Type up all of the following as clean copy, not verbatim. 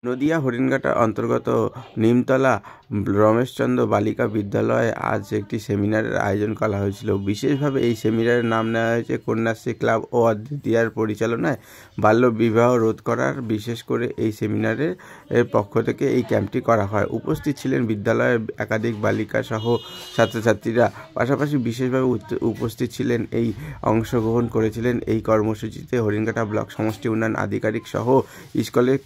নদিয়া হরিণঘাটা অন্তর্গত নিমতলা রমেশচন্দ্র বালিকা বিদ্যালয়ে আজ একটি সেমিনারের আয়োজন করা হয়েছিল। বিশেষভাবে এই সেমিনারের নাম নেওয়া হয়েছে কন্যাশ্রী ক্লাব ও অদ্বিতীয়ার পরিচালনায় বাল্য বিবাহ রোধ করার। বিশেষ করে এই সেমিনারের পক্ষ থেকে এই ক্যাম্পটি করা হয়। উপস্থিত ছিলেন বিদ্যালয়ের একাধিক বালিকা সহ ছাত্রছাত্রীরা। পাশাপাশি বিশেষভাবে উপস্থিত ছিলেন অংশগ্রহণ করেছিলেন এই কর্মসূচিতে হরিণঘাটা ব্লক সমষ্টি উন্নয়ন আধিকারিক সহ স্কুলের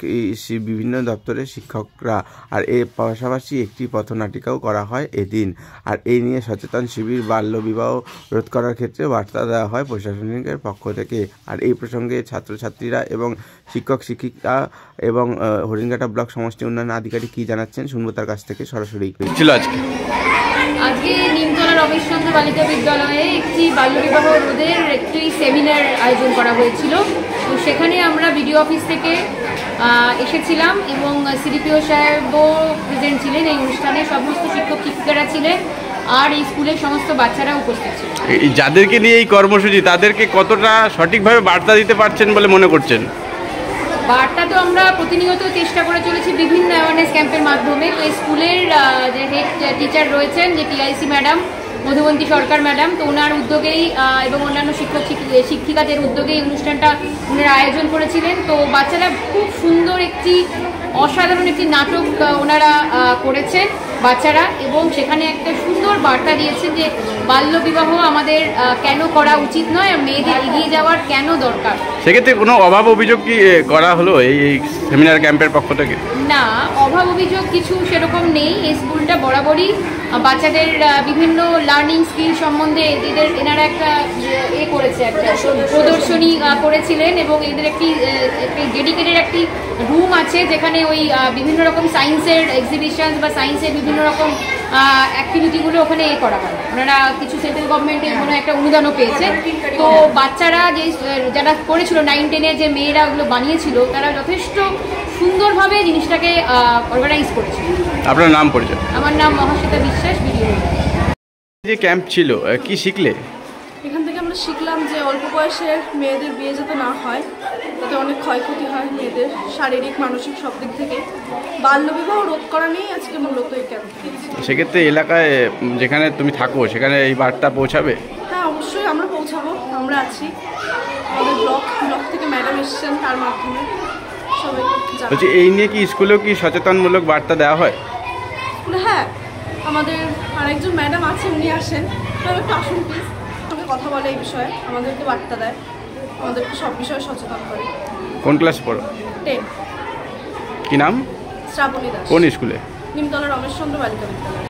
বিভিন্ন দপ্তরের শিক্ষকরা। আর এর পাশাপাশি একটি পথনাটিকাও করা হয় এদিন। আর এই নিয়ে সচেতন শিবির বাল্য বিবাহ রোধ করার ক্ষেত্রে বার্তা দেওয়া হয় প্রশাসনিকের পক্ষ থেকে। আর এই প্রসঙ্গে ছাত্রছাত্রীরা এবং শিক্ষক শিক্ষিকা এবং হরিণঘাটা ব্লক সমষ্টি উন্নয়ন আধিকারিক কি জানাচ্ছেন শুনবো তার কাছ থেকে সরাসরি। ছিল আজকে নিমতলা রমেশচন্দ্র বালিকা বিদ্যালয়ে একটি বাল্যবিবাহ রোধের একটি সেমিনার আয়োজন করা হয়েছিল। তো সেখানে আমরা বিডিও অফিস থেকে এসেছিলাম এবং সিডিপিও সাহেবও প্রেজেন্ট ছিলেন। এই অনুষ্ঠানে সমস্ত শিক্ষক শিক্ষিকারা ছিলেন আর এই স্কুলের সমস্ত বাচ্চারা উপস্থিত ছিলেন। যাদেরকে নিয়ে এই কর্মসূচি তাদেরকে কতটা সঠিকভাবে বার্তা দিতে পারছেন বলে মনে করছেন? বার্তা তো আমরা প্রতিনিয়ত চেষ্টা করে চলেছি বিভিন্ন অ্যাওয়ারনেস ক্যাম্পের মাধ্যমে। তো এই স্কুলের যে হেড টিচার রয়েছেন, যে টিআইসি ম্যাডাম মধুবন্তী সরকার ম্যাডাম, তো ওনার উদ্যোগেই এবং অন্যান্য শিক্ষক শিক্ষিকাদের উদ্যোগেই অনুষ্ঠানটা ওনারা আয়োজন করেছিলেন। তো বাচ্চারা খুব সুন্দর একটি অসাধারণ একটি নাটক ওনারা করেছেন বাচ্চারা, এবং সেখানে একটা সুন্দর বার্তা দিয়েছেন যে বাল্যবিবাহ আমাদের কেন করা উচিত নয় আর মেয়েদের এগিয়ে যাওয়ার কেন দরকার। সেক্ষেত্রে কোনো অভাব অভিযোগ কি করা হলো এই সেমিনার ক্যাম্পের পক্ষ থেকে? না, অভাব অভিযোগ কিছু সেরকম নেই। এই স্কুলটা বরাবরই বাচ্চাদের বিভিন্ন লার্নিং স্কিল সম্বন্ধে এনারা একটা করেছে, একটা প্রদর্শনী করেছিলেন এবং এদের একটি ডেডিকেটেড একটি রুম আছে যেখানে ওই বিভিন্ন রকম সায়েন্সের এক্সিবিশন বা সায়েন্সের বিভিন্ন রকম অ্যাক্টিভিটিগুলো ওখানে করা হয়। ওনারা কিছু সেন্ট্রাল গভর্নমেন্টের কোনো একটা অনুদানও পেয়েছে। তো বাচ্চারা যারা করেছিল 9-10-এর যে মেয়েরা ওগুলো বানিয়েছিল, তারা যথেষ্ট সুন্দরভাবে জিনিসটাকে অর্গানাইজ করেছিল। আপনার নাম পরিচয়? আমার নাম মহাশ্বেতা বিশ্বাস, ভিডিও। যে ক্যাম্প ছিল, কি শিখলে এখান থেকে? আমরা শিখলাম যে অল্প বয়সের মেয়েদের বিয়ে যাতে না হয়, তাতে অনেক ক্ষয়ক্ষতি হয় মেয়েদের শারীরিক মানসিক সব দিক থেকে। বাল্যবিবাহ রোধ করা নিয়েই আজকে মূলত এই ক্যাম্প। সেক্ষেত্রে এলাকায় যেখানে তুমি থাকো সেখানে এই বার্তা পৌঁছাবে? হ্যাঁ, অবশ্যই আমরা পৌঁছাবো। আমরা আছি, আমাদের ব্লক থেকে ম্যাডাম এসেছেন, তার মাধ্যমে সবাই। বলছি, এই নিয়ে কি স্কুলেও কি সচেতনমূলক বার্তা দেওয়া হয়? হ্যাঁ, আমাদের আরেকজন ম্যাডাম আছে, উনি আসেন, একটু আসুন প্লিজ, সঙ্গে কথা বলে এই বিষয়ে, আমাদেরকে বার্তা দেয়, আমাদেরকে সব বিষয়ে সচেতন করে। কোন ক্লাস পড়ো? 10। কি নাম? শ্রাবণী দাস। কোন স্কুলে? নিমতলা রমেশচন্দ্র বালিকা বিদ্যালয়।